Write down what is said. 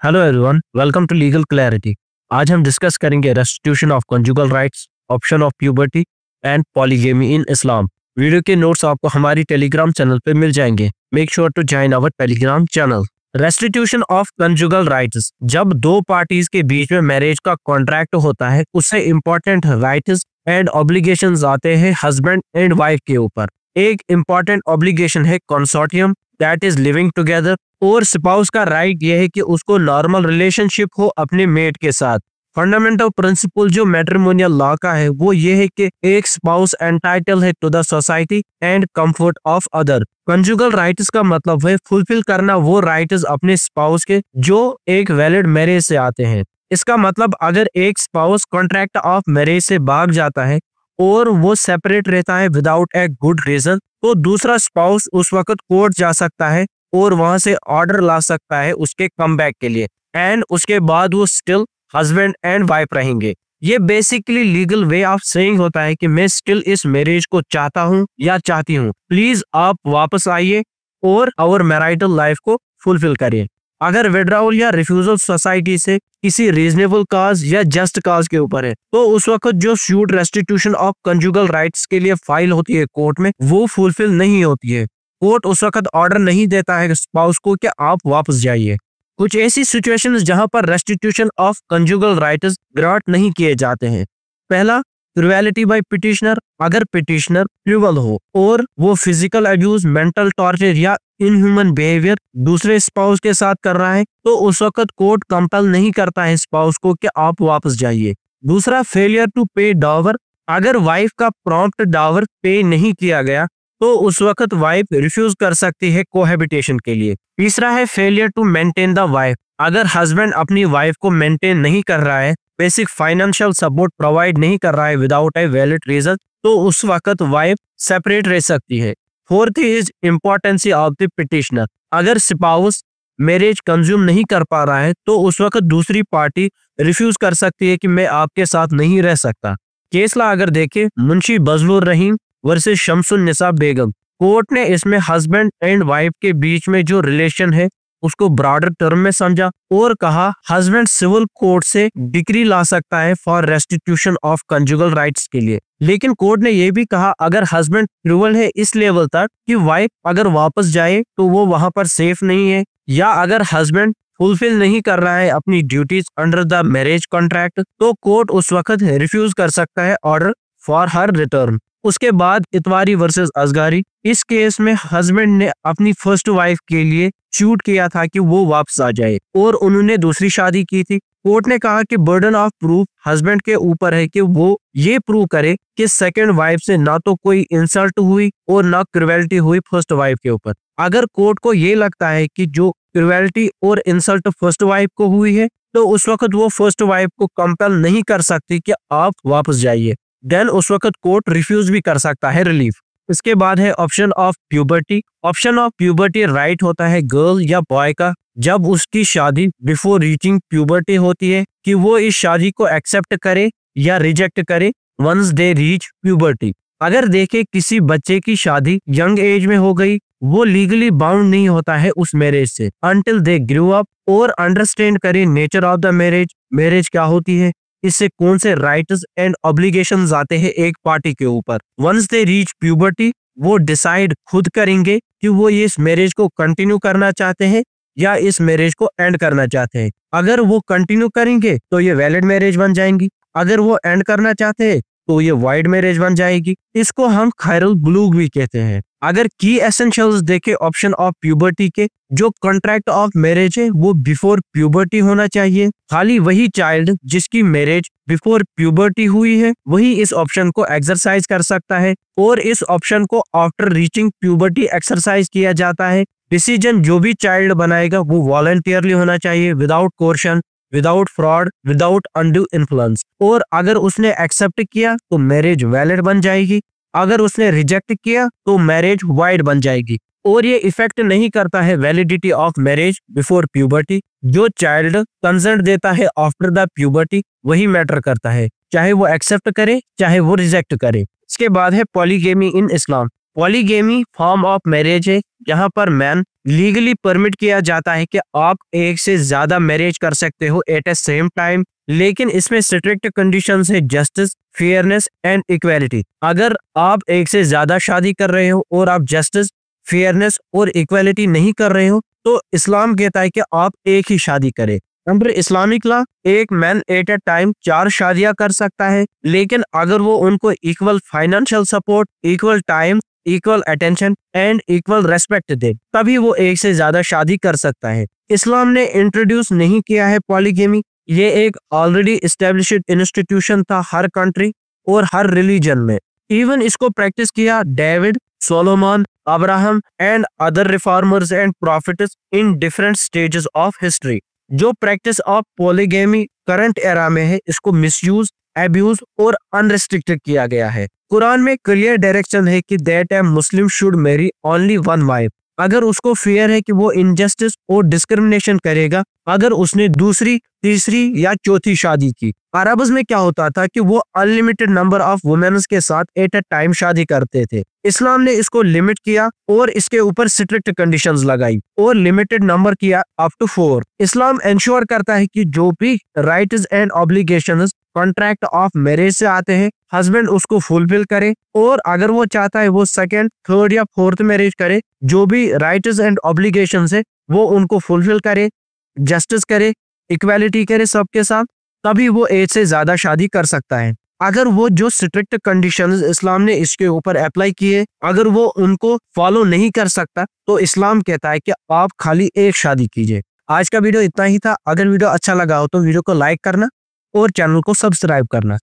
Hello everyone, welcome to legal clarity. आज हम discuss करेंगे restitution of conjugal rights, option of puberty and polygamy in Islam. Video के notes आपको हमारी Telegram channel पे मिल जाएंगे। Make sure to join our Telegram channel. Restitution of conjugal rights, जब दो पार्टीज के बीच में मैरिज का कॉन्ट्रैक्ट होता है, उससे इंपॉर्टेंट राइट्स एंड ऑब्लिगेशंस आते हैं हस्बैंड एंड वाइफ के ऊपर। एक इंपॉर्टेंट ऑब्लिगेशन है consortium, that is living together. और स्पाउस का राइट यह है कि उसको नॉर्मल रिलेशनशिप हो अपने मेट के साथ। फंडामेंटल प्रिंसिपल जो मैट्रिमोनियल लॉ का है वो ये है कि एक स्पाउस एंटाइटल है to the society and comfort of other. Conjugal rights का मतलब है फुलफिल करना वो राइट्स अपने स्पाउस के जो एक वैलिड मैरिज से आते हैं। इसका मतलब अगर एक स्पाउस कॉन्ट्रैक्ट ऑफ मैरिज से भाग जाता है और वो सेपरेट रहता है विदाउट ए गुड रीजन, तो दूसरा स्पाउस उस वक्त कोर्ट जा सकता है और वहां से ऑर्डर ला सकता है उसके कमबैक के लिए, एंड उसके बाद वो स्टिल हस्बैंड एंड वाइफ रहेंगे। ये basically legal way of saying होता है कि मैं स्टिल इस मैरिज को चाहता हूँ या चाहती हूँ, प्लीज आप वापस आइए और आवर मैरिटल लाइफ को फुलफिल करिए। अगर विड्रॉल या रिफ्यूजल सोसाइटी से किसी रीजनेबल काज या जस्ट काज के ऊपर है, तो उस वक्त जो suit restitution of conjugal rights के लिए फाइल होती है कोर्ट में, वो फुलफिल नहीं होती है। कोर्ट उस वक्त ऑर्डर नहीं देता है स्पाउस को कि आप वापस जाइए। कुछ ऐसी सिचुएशंस जहां पर restitution of conjugal rights grant नहीं किए जाते हैं। पहला, क्रुएलिटी बाय पिटिशनर। अगर पिटिशनर क्रूअल हो और वो फिजिकल अब्यूज, मेंटल टॉर्चर या इनह्यूमन बिहेवियर दूसरे स्पाउस के साथ कर रहा है, तो उस वक्त कोर्ट कंपल नहीं करता है स्पाउस को कि आप वापस जाइए। दूसरा, फेलियर टू पे डावर। अगर वाइफ का प्रॉम्प्ट डावर पे नहीं किया गया तो उस वक्त वाइफ रिफ्यूज कर सकती है कोहैबिटेशन के लिए। तीसरा है failure to maintain the wife. अगर हस्बैंड अपनी वाइफ को मेंटेन नहीं कर रहा है, बेसिक फाइनेंशियल सपोर्ट प्रोवाइड नहीं कर रहा है विदाउट ए वैलिड रीजन, तो उस वक्त वाइफ सेपरेट रह सकती है। Fourth is importance of the petitioner. अगर स्पाउस मैरिज कंज्यूम नहीं कर पा रहा है, तो उस वक्त दूसरी पार्टी रिफ्यूज कर सकती है कि मैं आपके साथ नहीं रह सकता। केसला अगर देखे मुंशी बजलुर रहीम वर्सेस शमसुन निसा बेगम, कोर्ट ने इसमें हस्बैंड एंड वाइफ के बीच में जो रिलेशन है उसको ब्रॉडर टर्म में समझा और कहा हस्बैंड सिविल कोर्ट से डिक्री ला सकता है for restitution of conjugal rights के लिए। लेकिन कोर्ट ने यह भी कहा अगर हस्बैंड क्रूअल है इस लेवल तक कि वाइफ अगर वापस जाए तो वो वहां पर सेफ नहीं है, या अगर हस्बैंड फुलफिल नहीं कर रहा है अपनी duties under the marriage contract, तो कोर्ट उस वक्त रिफ्यूज कर सकता है ऑर्डर फॉर हर रिटर्न। उसके बाद इतवारी वर्सेस असगारी। इस केस में हस्बैंड ने अपनी फर्स्ट वाइफ के लिए शूट किया था कि वो वापस आ जाए और उन्होंने दूसरी शादी की थी। कोर्ट ने कहा कि बर्डन ऑफ प्रूफ हस्बैंड के ऊपर है कि वो ये प्रूव करे कि सेकंड वाइफ से ना तो कोई इंसल्ट हुई और ना क्रुएलिटी हुई फर्स्ट वाइफ के ऊपर। अगर कोर्ट को ये लगता है कि जो क्रुएलिटी और इंसल्ट फर्स्ट वाइफ को हुई है, तो उस वक्त वो फर्स्ट वाइफ को कंपेल नहीं कर सकती कि आप वापस जाइए। देन उस वक्त कोर्ट रिफ्यूज भी कर सकता है रिलीफ। इसके बाद है option of puberty. Option of puberty right होता है गर्ल या बॉय का जब उसकी शादी बिफोर रीचिंग प्यूबर्टी होती है कि वो इस शादी को एक्सेप्ट करे या रिजेक्ट करे वंस दे रीच प्यूबर्टी। अगर देखे किसी बच्चे की शादी यंग एज में हो गई, वो लीगली बाउंड नहीं होता है उस मैरिज से अनटिल दे ग्रो अप और अंडरस्टैंड करे nature of the marriage, marriage क्या होती है, इससे कौन से राइट्स एंड ऑब्लिगेशंस आते हैं एक पार्टी के ऊपर। वंस दे रीच प्यूबर्टी, वो डिसाइड खुद करेंगे कि वो ये इस मैरिज को कंटिन्यू करना चाहते हैं या इस मैरिज को एंड करना चाहते हैं। अगर वो कंटिन्यू करेंगे तो ये वैलिड मैरिज बन जाएंगी, अगर वो एंड करना चाहते हैं तो ये वाइड मैरिज बन जाएगी। इसको हम खैरुल बुलूग भी कहते हैं। अगर की एसेंशियल्स देखे ऑप्शन ऑफ प्यूबर्टी के, जो कॉन्ट्रैक्ट ऑफ मैरिज है वो बिफोर प्यूबर्टी होना चाहिए। खाली वही चाइल्ड जिसकी मैरिज बिफोर प्यूबर्टी हुई है वही इस ऑप्शन को एक्सरसाइज कर सकता है, और इस ऑप्शन को आफ्टर रीचिंग प्यूबर्टी एक्सरसाइज किया जाता है। डिसीजन जो भी चाइल्ड बनाएगा वो वॉलंटियरली होना चाहिए, without coercion, without fraud, without undue influence. और अगर उसने एक्सेप्ट किया तो मैरिज वैलिड बन जाएगी, अगर उसने रिजेक्ट किया तो मैरिज वाइड बन जाएगी। और ये इफेक्ट नहीं करता है validity of marriage before puberty. जो चाइल्ड कंसेंट देता है आफ्टर द प्यूबर्टी वही मैटर करता है, चाहे वो एक्सेप्ट करे चाहे वो रिजेक्ट करे। इसके बाद है polygamy in Islam. Polygamy form of marriage है जहां पर मैन लीगली परमिट किया जाता है कि आप एक से ज्यादा मैरिज कर सकते हो एट ए सेम टाइम, लेकिन इसमें स्ट्रिक्ट कंडीशंस है जस्टिस, फेयरनेस एंड इक्वालिटी। अगर आप एक से ज्यादा शादी कर रहे हो और आप जस्टिस, फेयरनेस और इक्वालिटी नहीं कर रहे हो तो इस्लाम कहता है कि आप एक ही शादी करें। अंडर इस्लामिक लॉ एक मैन एट ए टाइम 4 शादियां कर सकता है, लेकिन अगर वो उनको equal financial support, equal time, equal attention and equal respect दे तभी वो एक से ज्यादा शादी कर सकता है। इस्लाम ने इंट्रोड्यूस नहीं किया है पॉलीगेमी, ये एक ऑलरेडी एस्टेब्लिश्ड इंस्टीट्यूशन था हर कंट्री और हर रिलीजन में। इवन इसको प्रैक्टिस किया David, Solomon, Abraham and other reformers and prophets in different stages of history. जो practice of polygamy current era में है इसको मिसयूज, एब्यूज और अनरिस्ट्रिक्टेड किया गया है। कुरान में क्लियर डायरेक्शन है कि that A Muslim should Mary only one wife. अगर उसको फियर है कि वो इनजस्टिस और डिस्क्रिमिनेशन करेगा अगर उसने दूसरी, तीसरी या चौथी शादी की। अरब्स में क्या होता था कि वो अनलिमिटेड नंबर ऑफ वुमेन्स के साथ एट ए टाइम शादी करते थे। इस्लाम ने इसको लिमिट किया और इसके ऊपर स्ट्रिक्ट कंडीशंस लगाई और लिमिटेड नंबर किया अप टू 4। इस्लाम इंश्योर करता है कि जो भी rights and obligations contract of marriage से आते हैं हस्बैंड उसको फुलफिल करे, और अगर वो चाहता है वो सेकंड, थर्ड या फोर्थ मैरिज करे, जो भी राइट्स एंड ऑब्लिगेशंस है वो उनको फुलफिल करे, जस्टिस करे, इक्वालिटी करे सबके साथ, तभी वो एक से ज्यादा शादी कर सकता है। अगर वो जो स्ट्रिक्ट कंडीशंस इस्लाम ने इसके ऊपर अप्लाई किए अगर वो उनको फॉलो नहीं कर सकता तो इस्लाम कहता है कि आप खाली एक शादी कीजिए। आज का वीडियो इतना ही था। अगर वीडियो अच्छा लगा हो तो वीडियो को लाइक करना और चैनल को सब्सक्राइब करना।